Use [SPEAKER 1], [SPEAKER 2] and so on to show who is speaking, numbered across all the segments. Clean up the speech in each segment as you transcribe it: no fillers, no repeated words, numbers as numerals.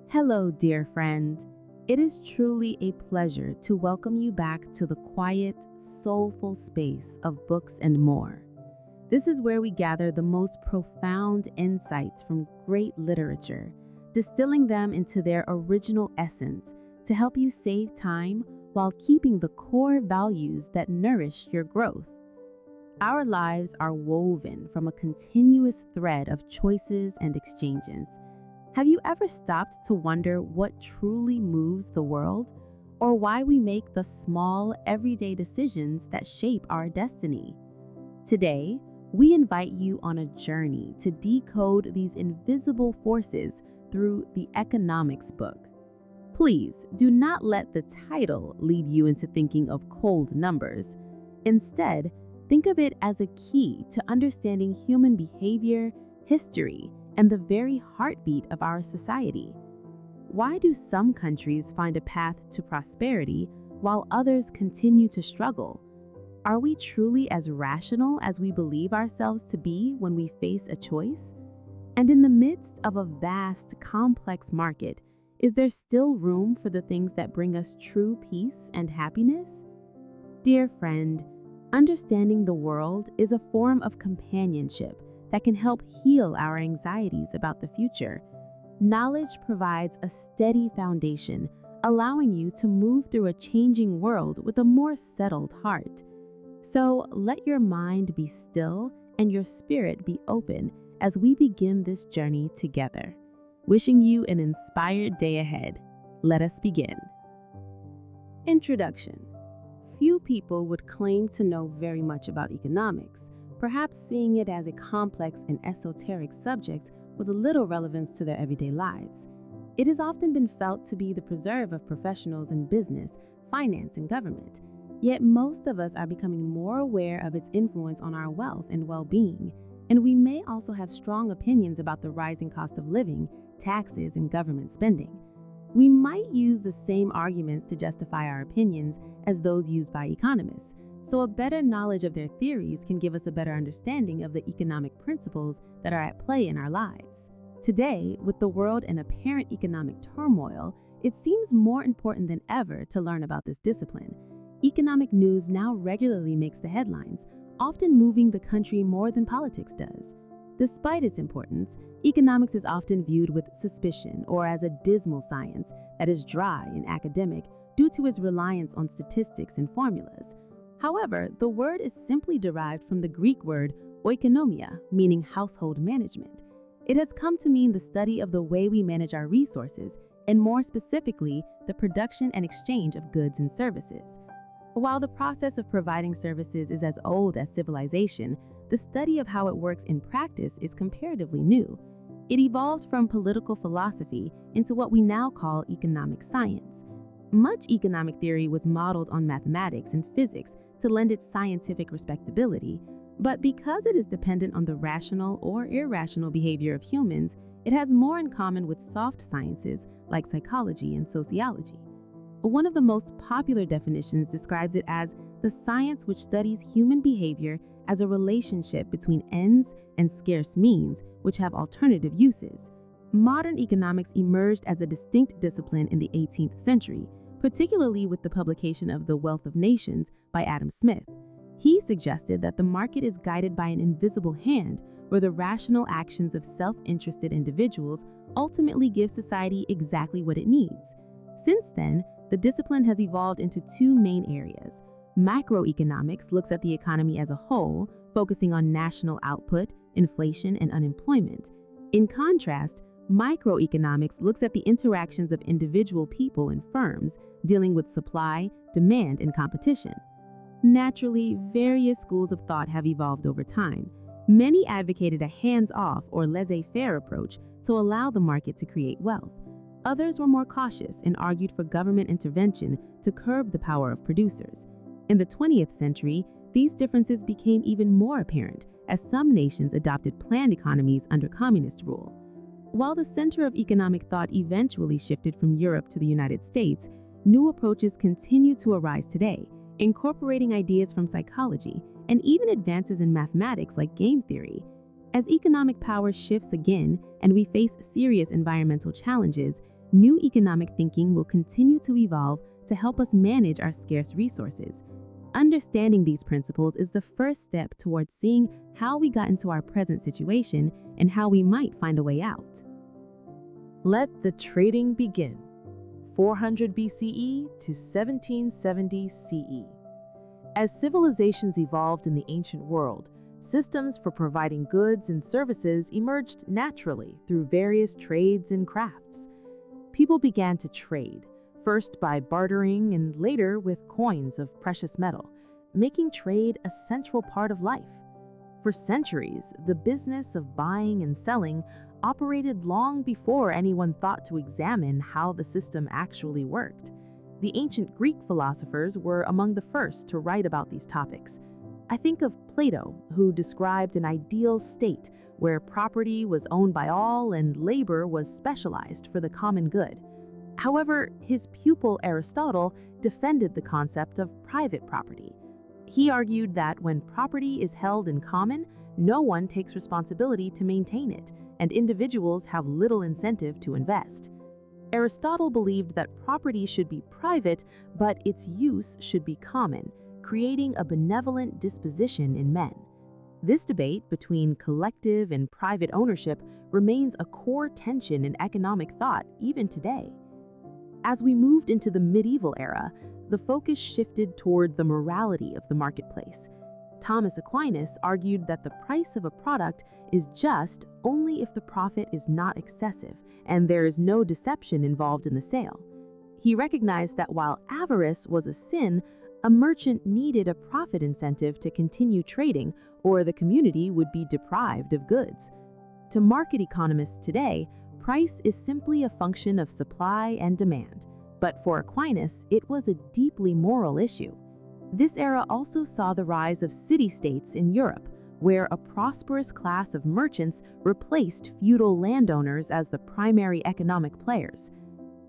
[SPEAKER 1] Hello, dear friend. It is truly a pleasure to welcome you back to the quiet, soulful space of books and more. This is where we gather the most profound insights from great literature, distilling them into their original essence to help you save time while keeping the core values that nourish your growth. Our lives are woven from a continuous thread of choices and exchanges. Have you ever stopped to wonder what truly moves the world, or why we make the small, everyday decisions that shape our destiny? Today, we invite you on a journey to decode these invisible forces through the economics book. Please do not let the title lead you into thinking of cold numbers. Instead, think of it as a key to understanding human behavior, history, and the very heartbeat of our society. Why do some countries find a path to prosperity while others continue to struggle? Are we truly as rational as we believe ourselves to be when we face a choice? And in the midst of a vast, complex market, is there still room for the things that bring us true peace and happiness? Dear friend, understanding the world is a form of companionship that can help heal our anxieties about the future. Knowledge provides a steady foundation, allowing you to move through a changing world with a more settled heart. So let your mind be still and your spirit be open as we begin this journey together. Wishing you an inspired day ahead. Let us begin. Introduction. Few people would claim to know very much about economics, perhaps seeing it as a complex and esoteric subject with little relevance to their everyday lives. It has often been felt to be the preserve of professionals in business, finance, and government. Yet most of us are becoming more aware of its influence on our wealth and well-being, and we may also have strong opinions about the rising cost of living, taxes, and government spending. We might use the same arguments to justify our opinions as those used by economists, so a better knowledge of their theories can give us a better understanding of the economic principles that are at play in our lives. Today, with the world in apparent economic turmoil, it seems more important than ever to learn about this discipline. Economic news now regularly makes the headlines, often moving the country more than politics does. Despite its importance, economics is often viewed with suspicion or as a dismal science that is dry and academic due to its reliance on statistics and formulas. However, the word is simply derived from the Greek word oikonomia, meaning household management. It has come to mean the study of the way we manage our resources, and more specifically, the production and exchange of goods and services. While the process of providing services is as old as civilization, the study of how it works in practice is comparatively new. It evolved from political philosophy into what we now call economic science. Much economic theory was modeled on mathematics and physics to lend its scientific respectability, but because it is dependent on the rational or irrational behavior of humans, it has more in common with soft sciences like psychology and sociology. One of the most popular definitions describes it as the science which studies human behavior as a relationship between ends and scarce means which have alternative uses. Modern economics emerged as a distinct discipline in the 18th century, particularly with the publication of The Wealth of Nations by Adam Smith. He suggested that the market is guided by an invisible hand where the rational actions of self-interested individuals ultimately give society exactly what it needs. Since then, the discipline has evolved into two main areas. Macroeconomics looks at the economy as a whole, focusing on national output, inflation, and unemployment. In contrast, microeconomics looks at the interactions of individual people and firms, dealing with supply, demand, and competition. Naturally, various schools of thought have evolved over time. Many advocated a hands-off or laissez-faire approach to allow the market to create wealth. Others were more cautious and argued for government intervention to curb the power of producers. In the 20th century, these differences became even more apparent as some nations adopted planned economies under communist rule. While the center of economic thought eventually shifted from Europe to the United States, new approaches continue to arise today, incorporating ideas from psychology and even advances in mathematics like game theory. As economic power shifts again and we face serious environmental challenges, New economic thinking will continue to evolve to help us manage our scarce resources. Understanding these principles is the first step towards seeing how we got into our present situation and how we might find a way out.
[SPEAKER 2] Let the trading begin. 400 BCE to 1770 CE. As civilizations evolved in the ancient world, systems for providing goods and services emerged naturally through various trades and crafts. People began to trade, first by bartering and later with coins of precious metal, making trade a central part of life. For centuries, the business of buying and selling operated long before anyone thought to examine how the system actually worked. The ancient Greek philosophers were among the first to write about these topics. I think of Plato, who described an ideal state where property was owned by all and labor was specialized for the common good. However, his pupil Aristotle defended the concept of private property. He argued that when property is held in common, no one takes responsibility to maintain it, and individuals have little incentive to invest. Aristotle believed that property should be private, but its use should be common, creating a benevolent disposition in men. This debate between collective and private ownership remains a core tension in economic thought even today. As we moved into the medieval era, the focus shifted toward the morality of the marketplace. Thomas Aquinas argued that the price of a product is just only if the profit is not excessive and there is no deception involved in the sale. He recognized that while avarice was a sin, a merchant needed a profit incentive to continue trading, or the community would be deprived of goods. To market economists today, price is simply a function of supply and demand, but for Aquinas, it was a deeply moral issue. This era also saw the rise of city-states in Europe, where a prosperous class of merchants replaced feudal landowners as the primary economic players.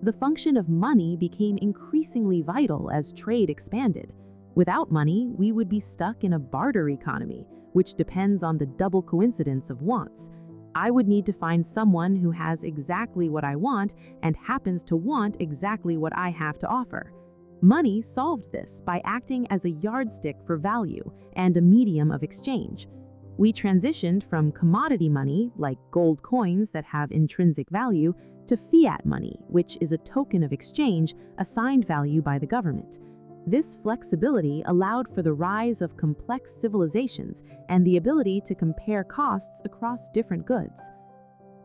[SPEAKER 2] The function of money became increasingly vital as trade expanded. Without money, we would be stuck in a barter economy, which depends on the double coincidence of wants. I would need to find someone who has exactly what I want and happens to want exactly what I have to offer. Money solved this by acting as a yardstick for value and a medium of exchange. We transitioned from commodity money, like gold coins that have intrinsic value, to fiat money, which is a token of exchange assigned value by the government. This flexibility allowed for the rise of complex civilizations and the ability to compare costs across different goods.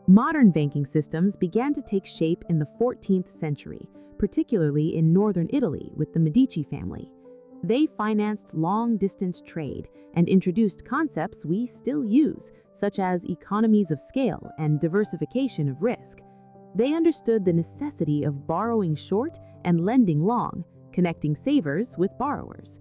[SPEAKER 2] Modern banking systems began to take shape in the 14th century, particularly in northern Italy with the Medici family. They financed long-distance trade and introduced concepts we still use, such as economies of scale and diversification of risk. They understood the necessity of borrowing short and lending long, connecting savers with borrowers.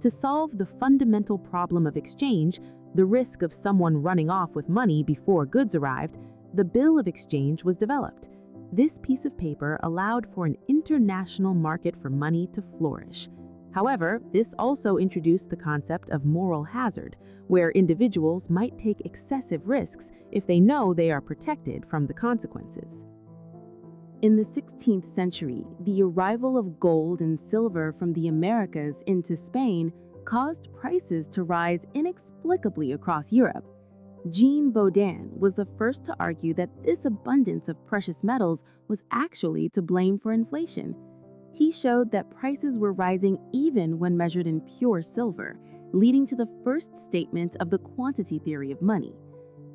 [SPEAKER 2] To solve the fundamental problem of exchange, the risk of someone running off with money before goods arrived, the bill of exchange was developed. This piece of paper allowed for an international market for money to flourish. However, this also introduced the concept of moral hazard, where individuals might take excessive risks if they know they are protected from the consequences. In the 16th century, the arrival of gold and silver from the Americas into Spain caused prices to rise inexplicably across Europe. Jean Baudin was the first to argue that this abundance of precious metals was actually to blame for inflation. He showed that prices were rising even when measured in pure silver, leading to the first statement of the quantity theory of money.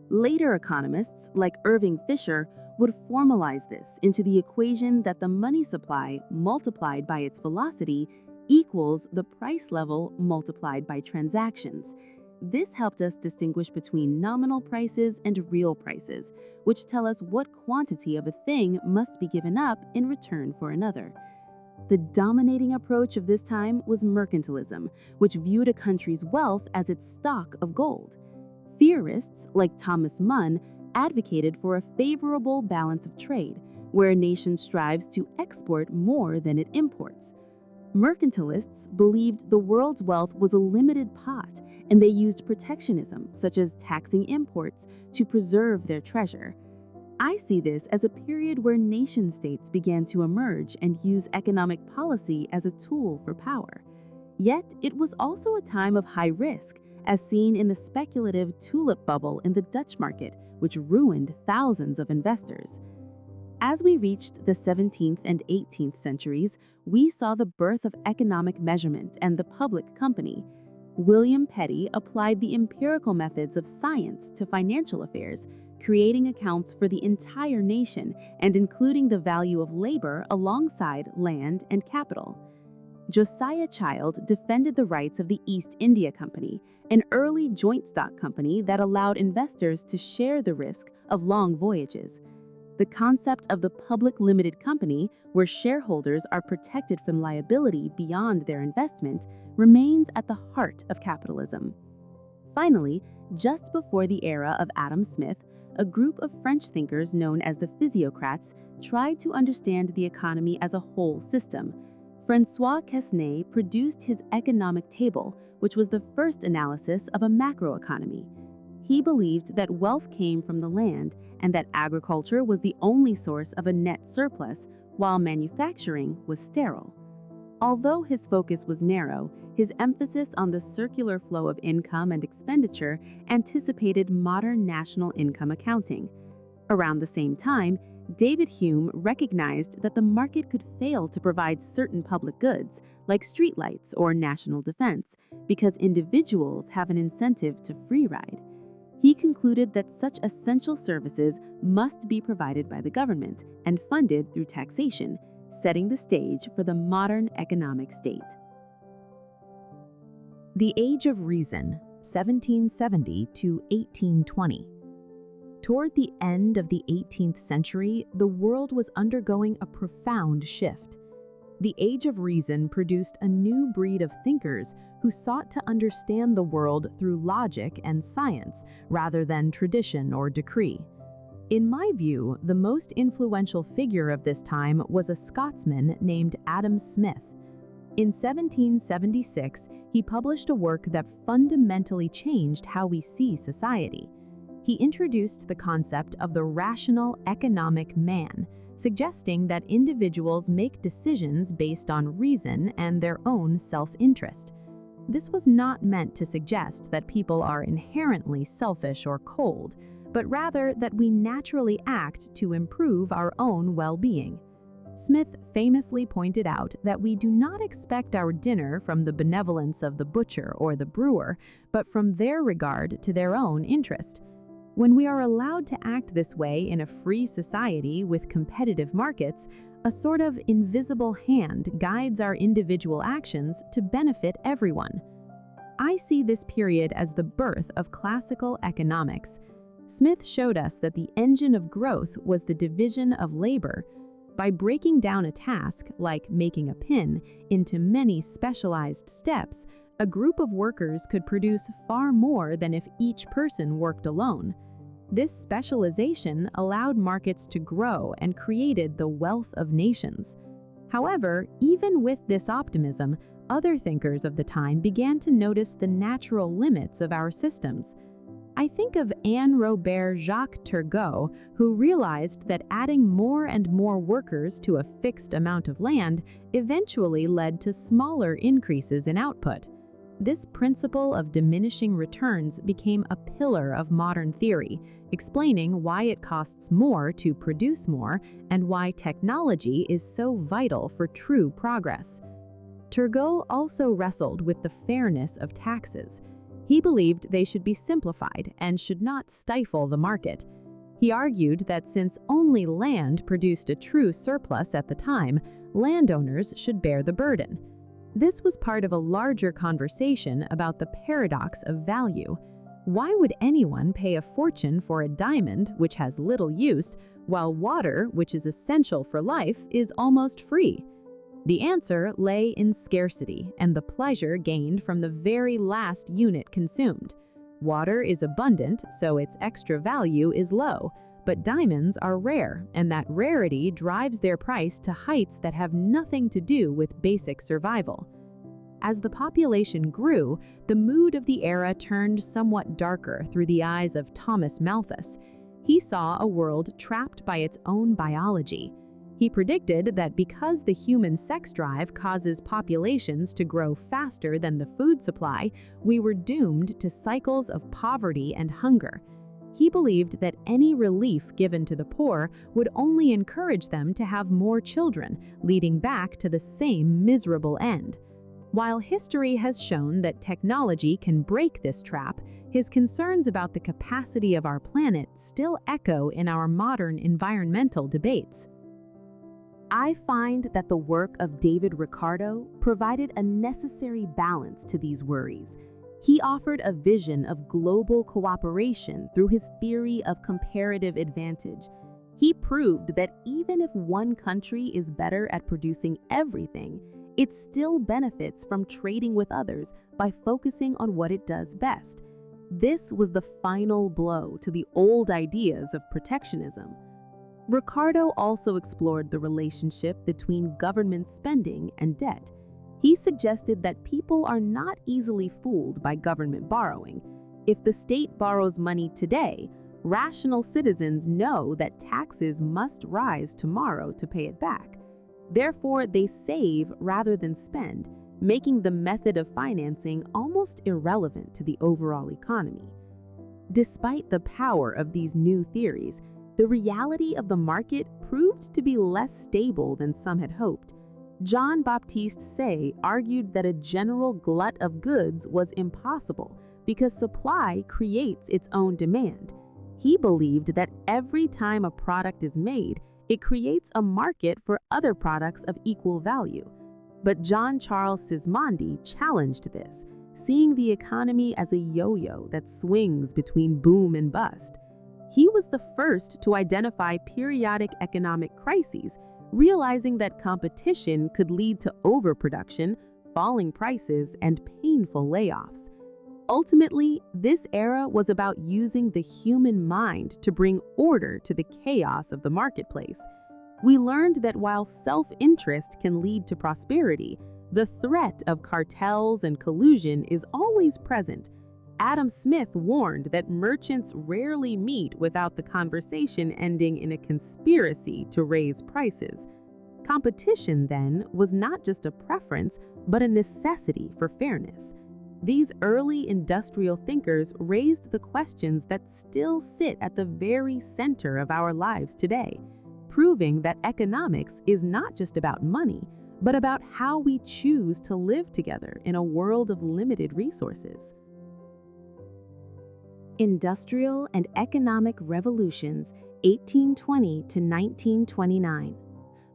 [SPEAKER 2] Later economists, like Irving Fisher, would formalize this into the equation that the money supply multiplied by its velocity equals the price level multiplied by transactions. This helped us distinguish between nominal prices and real prices, which tell us what quantity of a thing must be given up in return for another. The dominating approach of this time was mercantilism, which viewed a country's wealth as its stock of gold. Theorists like Thomas Munn advocated for a favorable balance of trade, where a nation strives to export more than it imports. Mercantilists believed the world's wealth was a limited pot, and they used protectionism, such as taxing imports, to preserve their treasure.
[SPEAKER 1] I see this as a period where nation-states began to emerge and use economic policy as a tool for power. Yet, it was also a time of high risk, as seen in the speculative tulip bubble in the Dutch market, which ruined thousands of investors. As we reached the 17th and 18th centuries, we saw the birth of economic measurement and the public company. William Petty applied the empirical methods of science to financial affairs, creating accounts for the entire nation and including the value of labor alongside land and capital. Josiah Child defended the rights of the East India Company, an early joint stock company that allowed investors to share the risk of long voyages. The concept of the public limited company, where shareholders are protected from liability beyond their investment, remains at the heart of capitalism. Finally, just before the era of Adam Smith, a group of French thinkers known as the physiocrats tried to understand the economy as a whole system. François Quesnay produced his economic table, which was the first analysis of a macroeconomy. He believed that wealth came from the land and that agriculture was the only source of a net surplus, while manufacturing was sterile. Although his focus was narrow, his emphasis on the circular flow of income and expenditure anticipated modern national income accounting. Around the same time, David Hume recognized that the market could fail to provide certain public goods, like streetlights or national defense, because individuals have an incentive to free ride. He concluded that such essential services must be provided by the government and funded through taxation, setting the stage for the modern economic state.
[SPEAKER 2] The Age of Reason, 1770 to 1820. Toward the end of the 18th century, the world was undergoing a profound shift. The Age of Reason produced a new breed of thinkers who sought to understand the world through logic and science rather than tradition or decree. In my view, the most influential figure of this time was a Scotsman named Adam Smith. In 1776, he published a work that fundamentally changed how we see society. He introduced the concept of the rational economic man, suggesting that individuals make decisions based on reason and their own self-interest. This was not meant to suggest that people are inherently selfish or cold, but rather that we naturally act to improve our own well-being. Smith famously pointed out that we do not expect our dinner from the benevolence of the butcher or the brewer, but from their regard to their own interest. When we are allowed to act this way in a free society with competitive markets, a sort of invisible hand guides our individual actions to benefit everyone. I see this period as the birth of classical economics. Smith showed us that the engine of growth was the division of labor. By breaking down a task, like making a pin, into many specialized steps, a group of workers could produce far more than if each person worked alone. This specialization allowed markets to grow and created the wealth of nations. However, even with this optimism, other thinkers of the time began to notice the natural limits of our systems. I think of Anne-Robert Jacques Turgot, who realized that adding more and more workers to a fixed amount of land eventually led to smaller increases in output. This principle of diminishing returns became a pillar of modern theory, explaining why it costs more to produce more and why technology is so vital for true progress. Turgot also wrestled with the fairness of taxes. He believed they should be simplified and should not stifle the market. He argued that since only land produced a true surplus at the time, landowners should bear the burden. This was part of a larger conversation about the paradox of value. Why would anyone pay a fortune for a diamond, which has little use, while water, which is essential for life, is almost free? The answer lay in scarcity and the pleasure gained from the very last unit consumed. Water is abundant, so its extra value is low, but diamonds are rare, and that rarity drives their price to heights that have nothing to do with basic survival. As the population grew, the mood of the era turned somewhat darker through the eyes of Thomas Malthus.
[SPEAKER 1] He saw a world trapped by its own biology. He predicted that because the human sex drive causes populations to grow faster than the food supply, we were doomed to cycles of poverty and hunger. He believed that any relief given to the poor would only encourage them to have more children, leading back to the same miserable end. While history has shown that technology can break this trap, his concerns about the capacity of our planet still echo in our modern environmental debates. I find that the work of David Ricardo provided a necessary balance to these worries. He offered a vision of global cooperation through his theory of comparative advantage. He proved that even if one country is better at producing everything, it still benefits from trading with others by focusing on what it does best. This was the final blow to the old ideas of protectionism. Ricardo also explored the relationship between government spending and debt. He suggested that people are not easily fooled by government borrowing. If the state borrows money today, rational citizens know that taxes must rise tomorrow to pay it back. Therefore, they save rather than spend, making the method of financing almost irrelevant to the overall economy. Despite the power of these new theories, the reality of the market proved to be less stable than some had hoped. Jean-Baptiste Say argued that a general glut of goods was impossible because supply creates its own demand. He believed that every time a product is made, it creates a market for other products of equal value. But Jean-Charles Sismondi challenged this, seeing the economy as a yo-yo that swings between boom and bust. He was the first to identify periodic economic crises, realizing that competition could lead to overproduction, falling prices, and painful layoffs. Ultimately, this era was about using the human mind to bring order to the chaos of the marketplace. We learned that while self-interest can lead to prosperity, the threat of cartels and collusion is always present. Adam Smith warned that merchants rarely meet without the conversation ending in a conspiracy to raise prices. Competition, then, was not just a preference, but a necessity for fairness. These early industrial thinkers raised the questions that still sit at the very center of our lives today, proving that economics is not just about money, but about how we choose to live together in a world of limited resources. Industrial and Economic Revolutions, 1820 to 1929.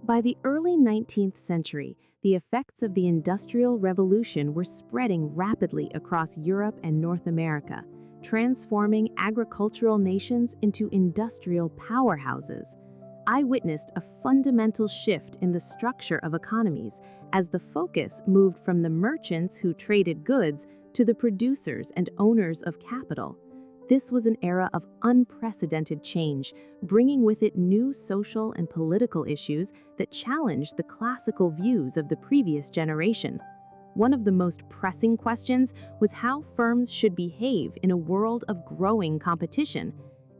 [SPEAKER 1] By the early 19th century, the effects of the Industrial Revolution were spreading rapidly across Europe and North America, transforming agricultural nations into industrial powerhouses. I witnessed a fundamental shift in the structure of economies as the focus moved from the merchants who traded goods to the producers and owners of capital. This was an era of unprecedented change, bringing with it new social and political issues that challenged the classical views of the previous generation. One of the most pressing questions was how firms should behave in a world of growing competition.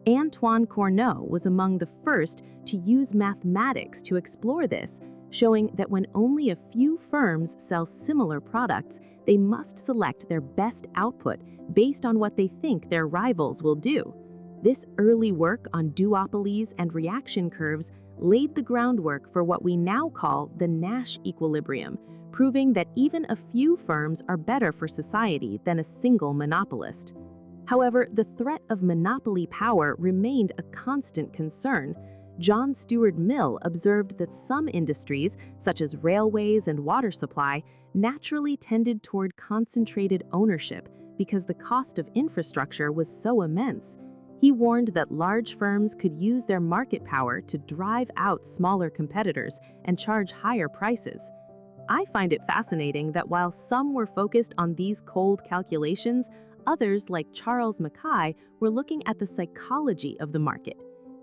[SPEAKER 1] Antoine Cournot was among the first to use mathematics to explore this, showing that when only a few firms sell similar products, they must select their best output based on what they think their rivals will do. This early work on duopolies and reaction curves laid the groundwork for what we now call the Nash equilibrium, proving that even a few firms are better for society than a single monopolist. However, the threat of monopoly power remained a constant concern. John Stuart Mill observed that some industries, such as railways and water supply, naturally tended toward concentrated ownership because the cost of infrastructure was so immense. He warned that large firms could use their market power to drive out smaller competitors and charge higher prices. I find it fascinating that while some were focused on these cold calculations, others, like Charles Mackay, were looking at the psychology of the market.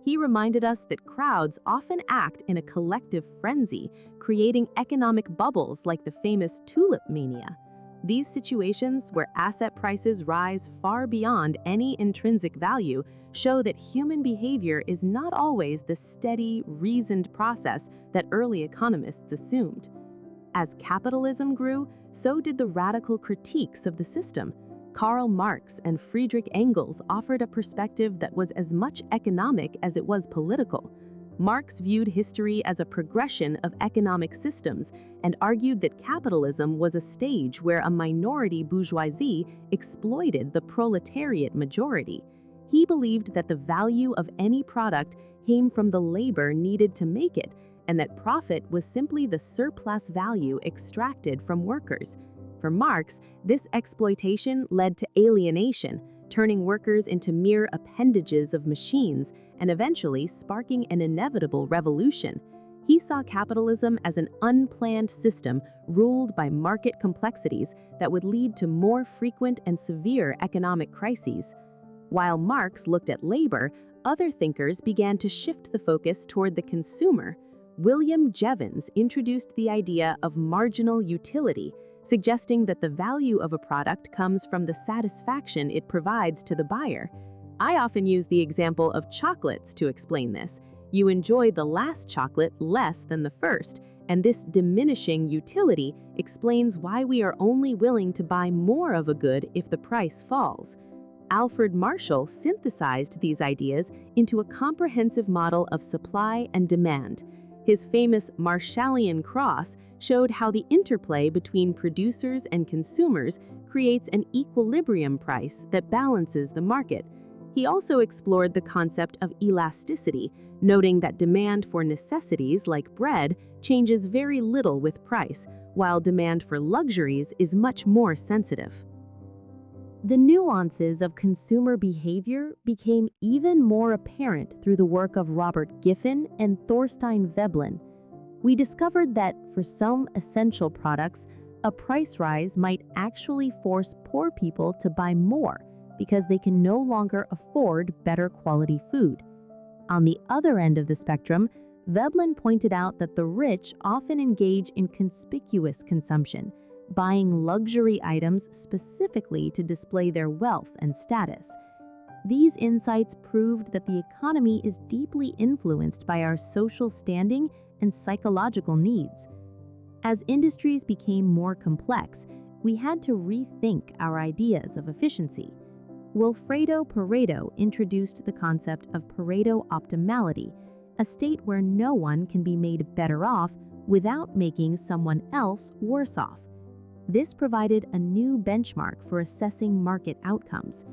[SPEAKER 1] He reminded us that crowds often act in a collective frenzy, creating economic bubbles like the famous tulip mania. These situations, where asset prices rise far beyond any intrinsic value, show that human behavior is not always the steady, reasoned process that early economists assumed. As capitalism grew, so did the radical critiques of the system. Karl Marx and Friedrich Engels offered a perspective that was as much economic as it was political. Marx viewed history as a progression of economic systems and argued that capitalism was a stage where a minority bourgeoisie exploited the proletariat majority. He believed that the value of any product came from the labor needed to make it, and that profit was simply the surplus value extracted from workers. For Marx, this exploitation led to alienation, turning workers into mere appendages of machines and eventually sparking an inevitable revolution. He saw capitalism as an unplanned system ruled by market complexities that would lead to more frequent and severe economic crises. While Marx looked at labor, other thinkers began to shift the focus toward the consumer. William Jevons introduced the idea of marginal utility, suggesting that the value of a product comes from the satisfaction it provides to the buyer. I often use the example of chocolates to explain this. You enjoy the last chocolate less than the first, and this diminishing utility explains why we are only willing to buy more of a good if the price falls. Alfred Marshall synthesized these ideas into a comprehensive model of supply and demand. His famous Marshallian cross showed how the interplay between producers and consumers creates an equilibrium price that balances the market. He also explored the concept of elasticity, noting that demand for necessities like bread changes very little with price, while demand for luxuries is much more sensitive. The nuances of consumer behavior became even more apparent through the work of Robert Giffen and Thorstein Veblen. We discovered that, for some essential products, a price rise might actually force poor people to buy more because they can no longer afford better quality food. On the other end of the spectrum, Veblen pointed out that the rich often engage in conspicuous consumption, buying luxury items specifically to display their wealth and status. These insights proved that the economy is deeply influenced by our social standing and psychological needs. As industries became more complex, we had to rethink our ideas of efficiency. Wilfredo Pareto introduced the concept of Pareto optimality, a state where no one can be made better off without making someone else worse off. This provided a new benchmark for assessing market outcomes.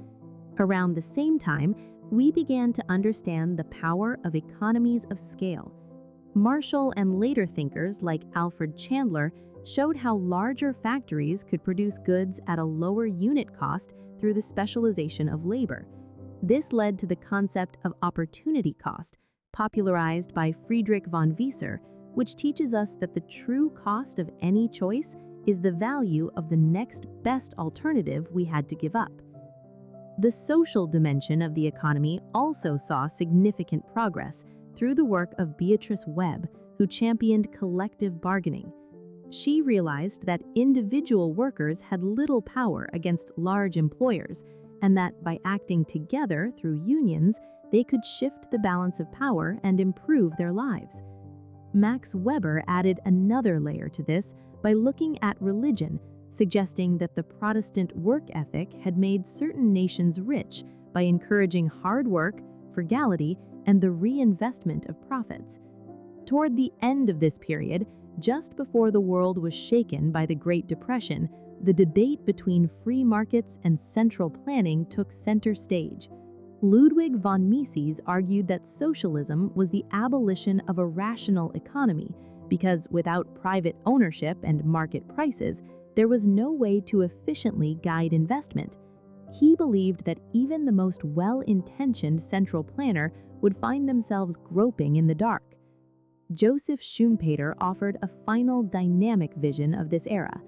[SPEAKER 1] Around the same time, we began to understand the power of economies of scale. Marshall and later thinkers like Alfred Chandler showed how larger factories could produce goods at a lower unit cost through the specialization of labor. This led to the concept of opportunity cost, popularized by Friedrich von Wieser, which teaches us that the true cost of any choice is the value of the next best alternative we had to give up. The social dimension of the economy also saw significant progress through the work of Beatrice Webb, who championed collective bargaining. She realized that individual workers had little power against large employers, and that by acting together through unions, they could shift the balance of power and improve their lives. Max Weber added another layer to this by looking at religion, suggesting that the Protestant work ethic had made certain nations rich by encouraging hard work, frugality, and the reinvestment of profits. Toward the end of this period, just before the world was shaken by the Great Depression, the debate between free markets and central planning took center stage. Ludwig von Mises argued that socialism was the abolition of a rational economy because without private ownership and market prices, there was no way to efficiently guide investment. He believed that even the most well-intentioned central planner would find themselves groping in the dark. Joseph Schumpeter offered a final dynamic vision of this era.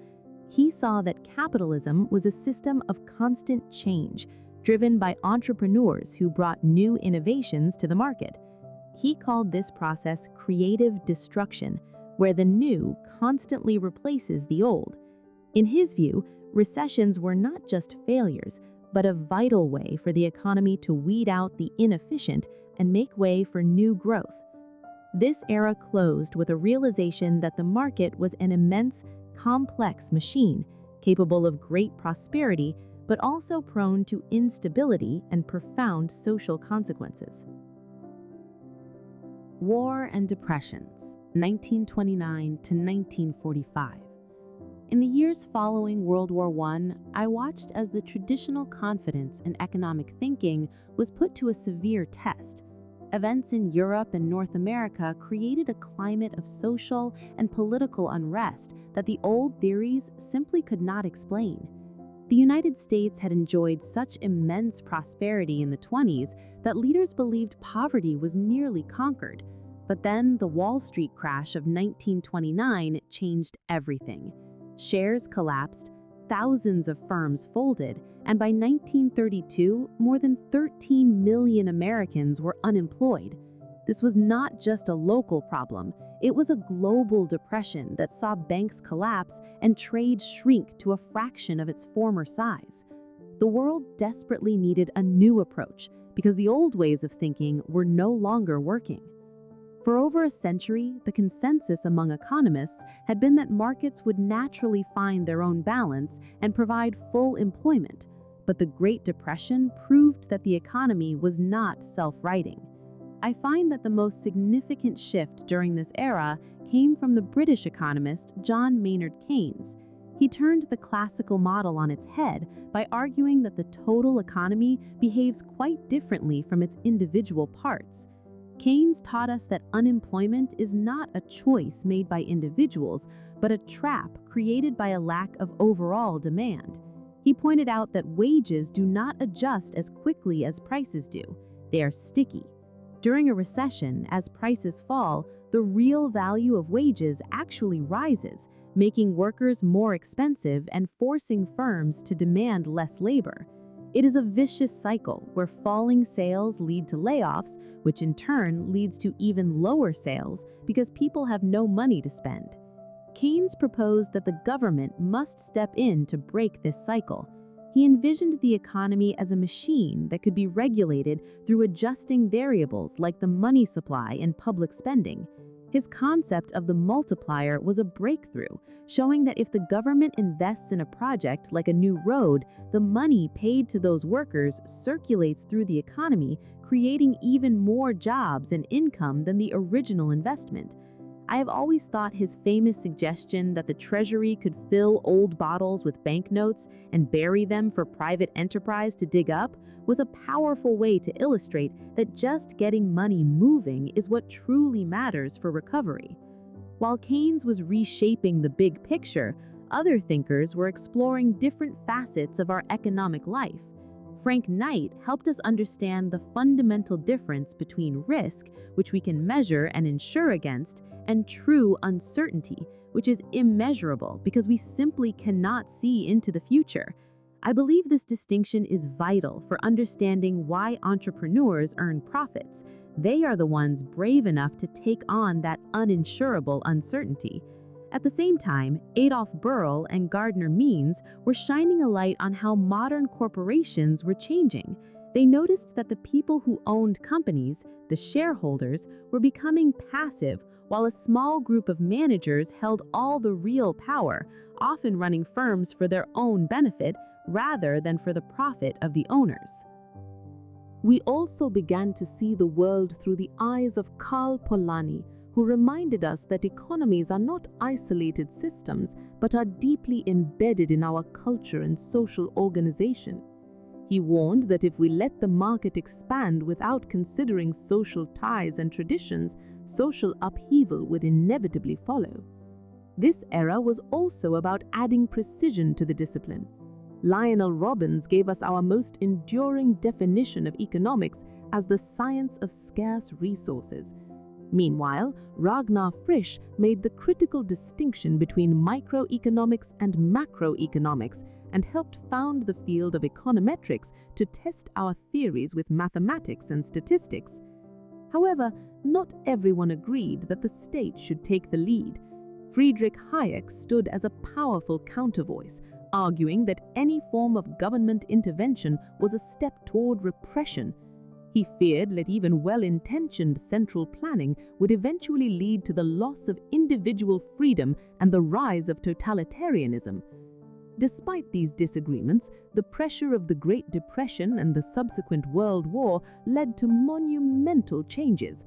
[SPEAKER 1] He saw that capitalism was a system of constant change, driven by entrepreneurs who brought new innovations to the market. He called this process creative destruction, where the new constantly replaces the old. In his view, recessions were not just failures, but a vital way for the economy to weed out the inefficient and make way for new growth. This era closed with a realization that the market was an immense, complex machine, capable of great prosperity, but also prone to instability and profound social consequences. War and Depressions, 1929 to 1945. In the years following World War I watched as the traditional confidence in economic thinking was put to a severe test. Events in Europe and North America created a climate of social and political unrest that the old theories simply could not explain. The United States had enjoyed such immense prosperity in the 20s that leaders believed poverty was nearly conquered. But then the Wall Street crash of 1929 changed everything. Shares collapsed, thousands of firms folded, and by 1932, more than 13 million Americans were unemployed. This was not just a local problem, it was a global depression that saw banks collapse and trade shrink to a fraction of its former size. The world desperately needed a new approach because the old ways of thinking were no longer working. For over a century, the consensus among economists had been that markets would naturally find their own balance and provide full employment, but the Great Depression proved that the economy was not self-righting. I find that the most significant shift during this era came from the British economist John Maynard Keynes. He turned the classical model on its head by arguing that the total economy behaves quite differently from its individual parts. Keynes taught us that unemployment is not a choice made by individuals, but a trap created by a lack of overall demand. He pointed out that wages do not adjust as quickly as prices do. They are sticky. During a recession, as prices fall, the real value of wages actually rises, making workers more expensive and forcing firms to demand less labor. It is a vicious cycle where falling sales lead to layoffs, which in turn leads to even lower sales because people have no money to spend. Keynes proposed that the government must step in to break this cycle. He envisioned the economy as a machine that could be regulated through adjusting variables like the money supply and public spending. His concept of the multiplier was a breakthrough, showing that if the government invests in a project like a new road, the money paid to those workers circulates through the economy, creating even more jobs and income than the original investment. I have always thought his famous suggestion that the Treasury could fill old bottles with banknotes and bury them for private enterprise to dig up was a powerful way to illustrate that just getting money moving is what truly matters for recovery. While Keynes was reshaping the big picture, other thinkers were exploring different facets of our economic life. Frank Knight helped us understand the fundamental difference between risk, which we can measure and insure against, and true uncertainty, which is immeasurable because we simply cannot see into the future. I believe this distinction is vital for understanding why entrepreneurs earn profits. They are the ones brave enough to take on that uninsurable uncertainty. At the same time, Adolf Berle and Gardner Means were shining a light on how modern corporations were changing. They noticed that the people who owned companies, the shareholders, were becoming passive, while a small group of managers held all the real power, often running firms for their own benefit rather than for the profit of the owners.
[SPEAKER 2] We also began to see the world through the eyes of Karl Polanyi, who reminded us that economies are not isolated systems, but are deeply embedded in our culture and social organization. He warned that if we let the market expand without considering social ties and traditions, social upheaval would inevitably follow. This era was also about adding precision to the discipline. Lionel Robbins gave us our most enduring definition of economics as the science of scarce resources. Meanwhile, Ragnar Frisch made the critical distinction between microeconomics and macroeconomics and helped found the field of econometrics to test our theories with mathematics and statistics. However, not everyone agreed that the state should take the lead. Friedrich Hayek stood as a powerful countervoice, arguing that any form of government intervention was a step toward repression. He feared that even well-intentioned central planning would eventually lead to the loss of individual freedom and the rise of totalitarianism. Despite these disagreements, the pressure of the Great Depression and the subsequent World War led to monumental changes.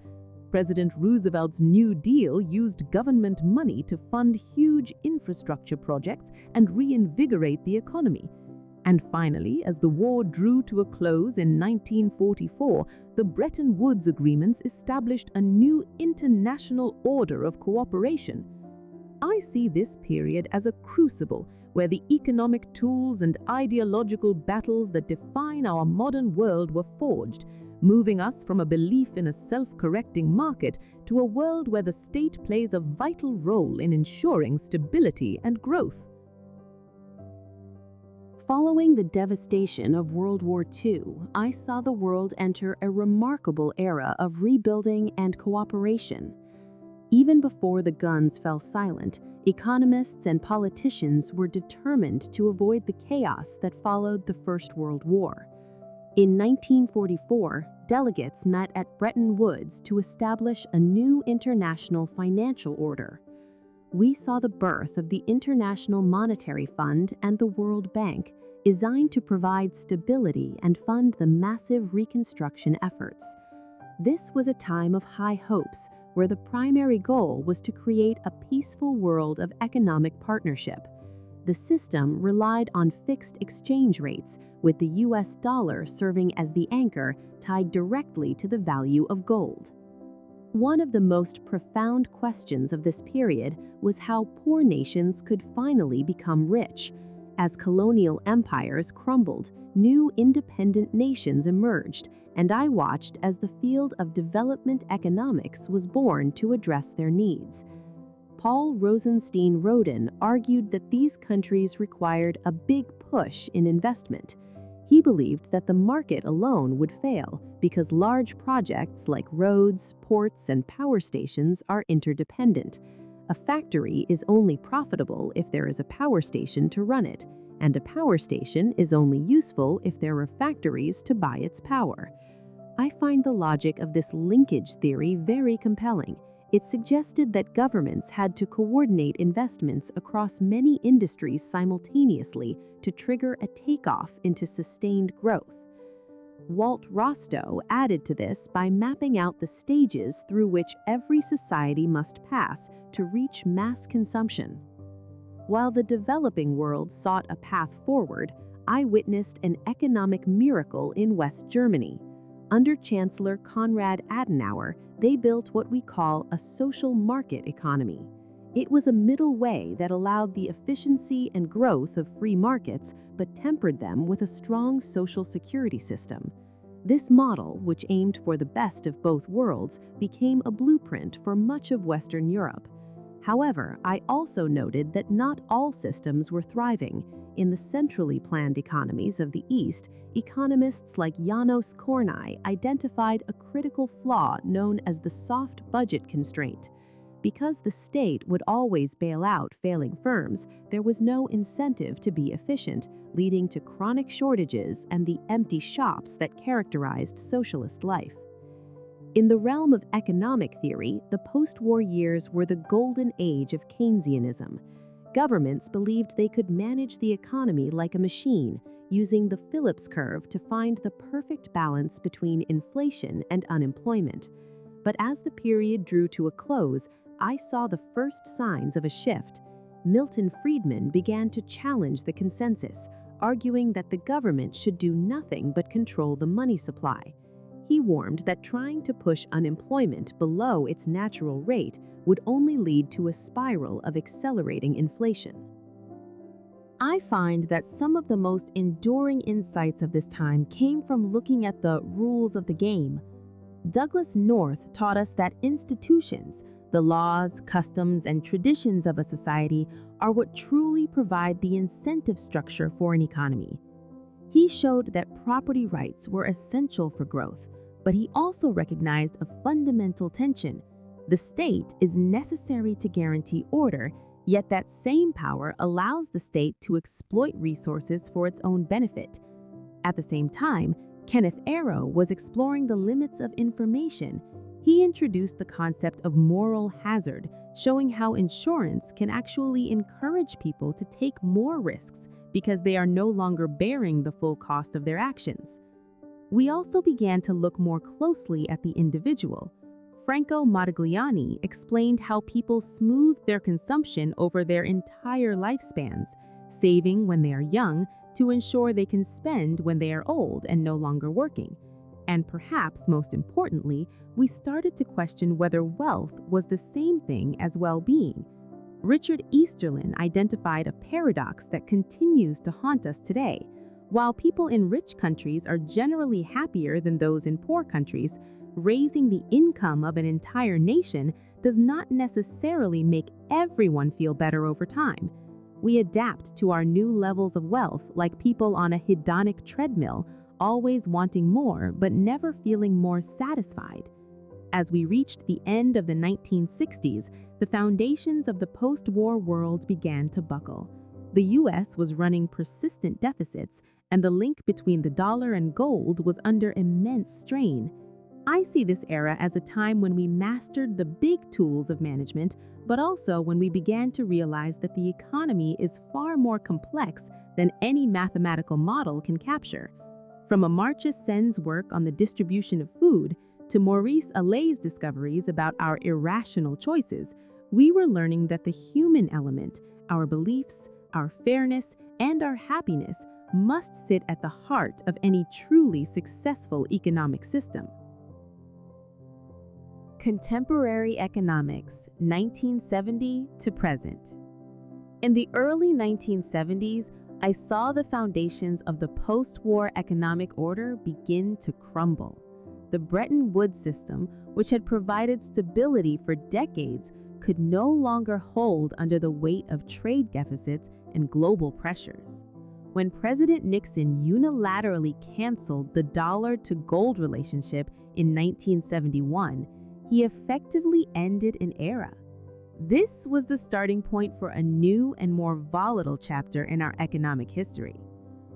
[SPEAKER 2] President Roosevelt's New Deal used government money to fund huge infrastructure projects and reinvigorate the economy. And finally, as the war drew to a close in 1944, the Bretton Woods agreements established a new international order of cooperation. I see this period as a crucible where the economic tools and ideological battles that define our modern world were forged, moving us from a belief in a self-correcting market to a world where the state plays a vital role in ensuring stability and growth.
[SPEAKER 1] Following the devastation of World War II, I saw the world enter a remarkable era of rebuilding and cooperation. Even before the guns fell silent, economists and politicians were determined to avoid the chaos that followed the First World War. In 1944, delegates met at Bretton Woods to establish a new international financial order. We saw the birth of the International Monetary Fund and the World Bank, designed to provide stability and fund the massive reconstruction efforts. This was a time of high hopes, where the primary goal was to create a peaceful world of economic partnership. The system relied on fixed exchange rates, with the US dollar serving as the anchor tied directly to the value of gold. One of the most profound questions of this period was how poor nations could finally become rich. As colonial empires crumbled, new independent nations emerged, and I watched as the field of development economics was born to address their needs. Paul Rosenstein-Roden argued that these countries required a big push in investment. He believed that the market alone would fail because large projects like roads, ports, and power stations are interdependent. A factory is only profitable if there is a power station to run it, and a power station is only useful if there are factories to buy its power. I find the logic of this linkage theory very compelling. It suggested that governments had to coordinate investments across many industries simultaneously to trigger a takeoff into sustained growth. Walt Rostow added to this by mapping out the stages through which every society must pass to reach mass consumption. While the developing world sought a path forward, I witnessed an economic miracle in West Germany. Under Chancellor Konrad Adenauer, they built what we call a social market economy. It was a middle way that allowed the efficiency and growth of free markets, but tempered them with a strong social security system. This model, which aimed for the best of both worlds, became a blueprint for much of Western Europe. However, I also noted that not all systems were thriving. In the centrally planned economies of the East, economists like Janos Kornai identified a critical flaw known as the soft budget constraint. Because the state would always bail out failing firms, there was no incentive to be efficient, leading to chronic shortages and the empty shops that characterized socialist life. In the realm of economic theory, the post-war years were the golden age of Keynesianism. Governments believed they could manage the economy like a machine, using the Phillips curve to find the perfect balance between inflation and unemployment. But as the period drew to a close, I saw the first signs of a shift. Milton Friedman began to challenge the consensus, arguing that the government should do nothing but control the money supply. He warned that trying to push unemployment below its natural rate would only lead to a spiral of accelerating inflation. I find that some of the most enduring insights of this time came from looking at the rules of the game. Douglas North taught us that institutions, the laws, customs, and traditions of a society, are what truly provide the incentive structure for an economy. He showed that property rights were essential for growth, but he also recognized a fundamental tension. The state is necessary to guarantee order, yet that same power allows the state to exploit resources for its own benefit. At the same time, Kenneth Arrow was exploring the limits of information. He introduced the concept of moral hazard, showing how insurance can actually encourage people to take more risks because they are no longer bearing the full cost of their actions. We also began to look more closely at the individual. Franco Modigliani explained how people smooth their consumption over their entire lifespans, saving when they are young to ensure they can spend when they are old and no longer working. And perhaps most importantly, we started to question whether wealth was the same thing as well-being. Richard Easterlin identified a paradox that continues to haunt us today. While people in rich countries are generally happier than those in poor countries, raising the income of an entire nation does not necessarily make everyone feel better over time. We adapt to our new levels of wealth like people on a hedonic treadmill, always wanting more but never feeling more satisfied. As we reached the end of the 1960s, the foundations of the post-war world began to buckle. The US was running persistent deficits, and the link between the dollar and gold was under immense strain. I see this era as a time when we mastered the big tools of management, but also when we began to realize that the economy is far more complex than any mathematical model can capture. From Amartya Sen's work on the distribution of food to Maurice Allay's discoveries about our irrational choices, we were learning that the human element, our beliefs, our fairness, and our happiness must sit at the heart of any truly successful economic system. Contemporary economics, 1970 to present. In the early 1970s, I saw the foundations of the post-war economic order begin to crumble. The Bretton Woods system, which had provided stability for decades, could no longer hold under the weight of trade deficits and global pressures. When President Nixon unilaterally canceled the dollar-to-gold relationship in 1971, he effectively ended an era. This was the starting point for a new and more volatile chapter in our economic history.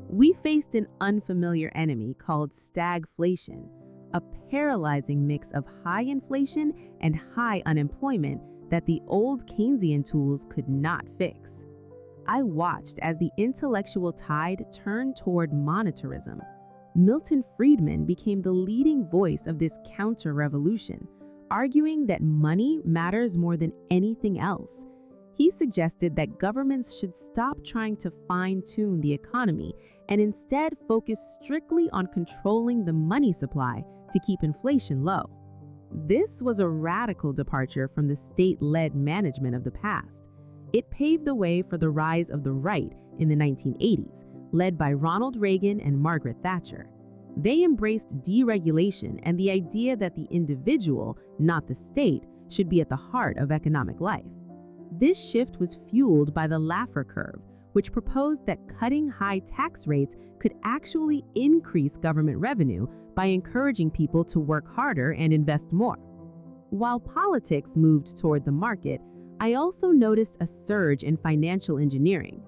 [SPEAKER 1] We faced an unfamiliar enemy called stagflation, a paralyzing mix of high inflation and high unemployment that the old Keynesian tools could not fix. I watched as the intellectual tide turned toward monetarism. Milton Friedman became the leading voice of this counter-revolution, arguing that money matters more than anything else. He suggested that governments should stop trying to fine-tune the economy and instead focus strictly on controlling the money supply to keep inflation low. This was a radical departure from the state-led management of the past. It paved the way for the rise of the right in the 1980s, led by Ronald Reagan and Margaret Thatcher. They embraced deregulation and the idea that the individual, not the state, should be at the heart of economic life. This shift was fueled by the Laffer curve, which proposed that cutting high tax rates could actually increase government revenue by encouraging people to work harder and invest more. While politics moved toward the market, I also noticed a surge in financial engineering.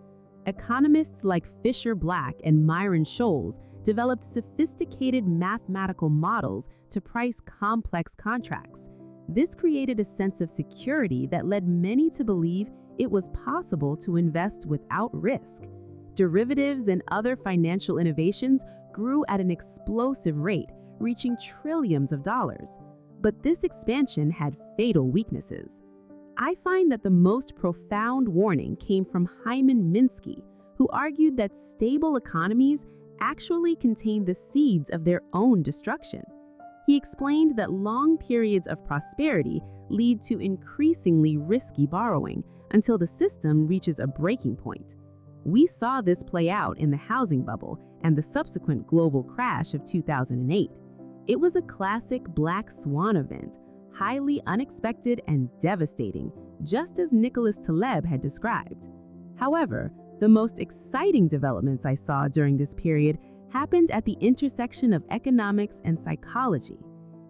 [SPEAKER 1] Economists like Fisher Black and Myron Scholes developed sophisticated mathematical models to price complex contracts. This created a sense of security that led many to believe it was possible to invest without risk. Derivatives and other financial innovations grew at an explosive rate, reaching trillions of dollars. But this expansion had fatal weaknesses. I find that the most profound warning came from Hyman Minsky, who argued that stable economies actually contain the seeds of their own destruction. He explained that long periods of prosperity lead to increasingly risky borrowing until the system reaches a breaking point. We saw this play out in the housing bubble and the subsequent global crash of 2008. It was a classic black swan event, highly unexpected and devastating, just as Nicholas Taleb had described. However, the most exciting developments I saw during this period happened at the intersection of economics and psychology.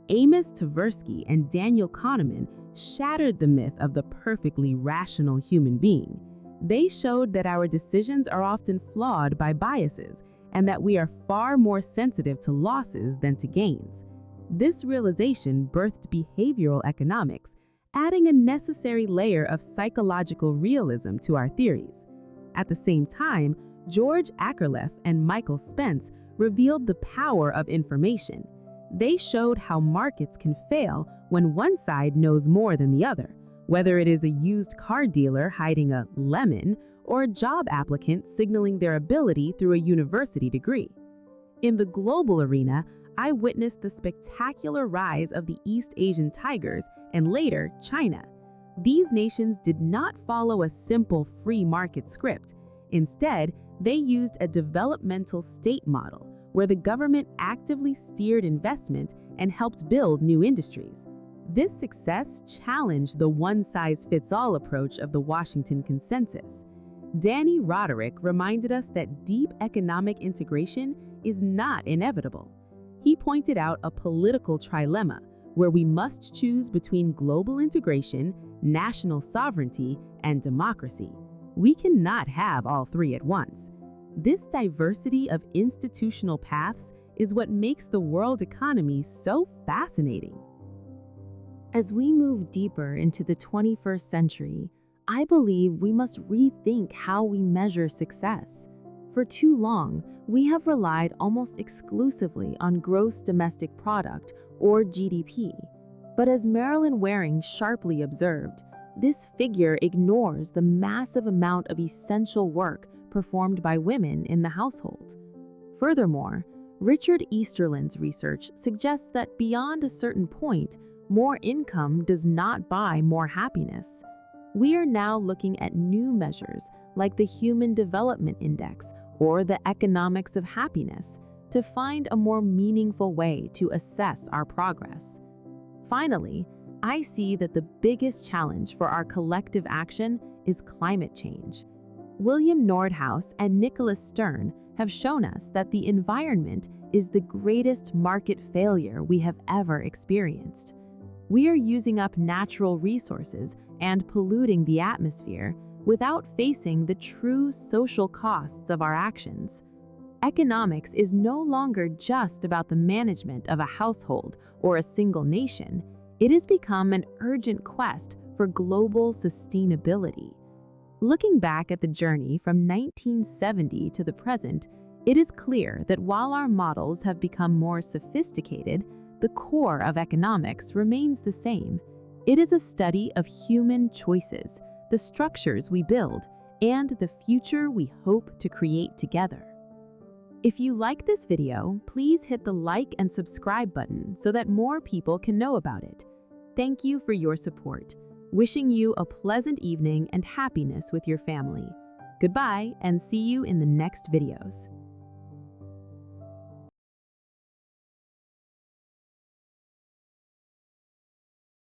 [SPEAKER 1] Amos Tversky and Daniel Kahneman, shattered the myth of the perfectly rational human being. They showed that our decisions are often flawed by biases and that we are far more sensitive to losses than to gains. This realization birthed behavioral economics, adding a necessary layer of psychological realism to our theories. At the same time, George Akerlof and Michael Spence revealed the power of information. They showed how markets can fail when one side knows more than the other, whether it is a used car dealer hiding a lemon or a job applicant signaling their ability through a university degree. In the global arena, I witnessed the spectacular rise of the East Asian tigers and later China. These nations did not follow a simple free market script. Instead, they used a developmental state model where the government actively steered investment and helped build new industries. This success challenged the one-size-fits-all approach of the Washington Consensus. Danny Roderick reminded us that deep economic integration is not inevitable. He pointed out a political trilemma where we must choose between global integration, national sovereignty, and democracy. We cannot have all three at once. This diversity of institutional paths is what makes the world economy so fascinating. As we move deeper into the 21st century, I believe we must rethink how we measure success. For too long, we have relied almost exclusively on gross domestic product, or GDP. But as Marilyn Waring sharply observed, this figure ignores the massive amount of essential work performed by women in the household. Furthermore, Richard Easterlin's research suggests that beyond a certain point, more income does not buy more happiness. We are now looking at new measures like the Human Development Index or the economics of happiness to find a more meaningful way to assess our progress. Finally, I see that the biggest challenge for our collective action is climate change. William Nordhaus and Nicholas Stern have shown us that the environment is the greatest market failure we have ever experienced. We are using up natural resources and polluting the atmosphere without facing the true social costs of our actions. Economics is no longer just about the management of a household or a single nation. It has become an urgent quest for global sustainability. Looking back at the journey from 1970 to the present, it is clear that while our models have become more sophisticated, the core of economics remains the same. It is a study of human choices, the structures we build, and the future we hope to create together. If you like this video, please hit the like and subscribe button so that more people can know about it. Thank you for your support. Wishing you a pleasant evening and happiness with your family. Goodbye, and see you in the next videos.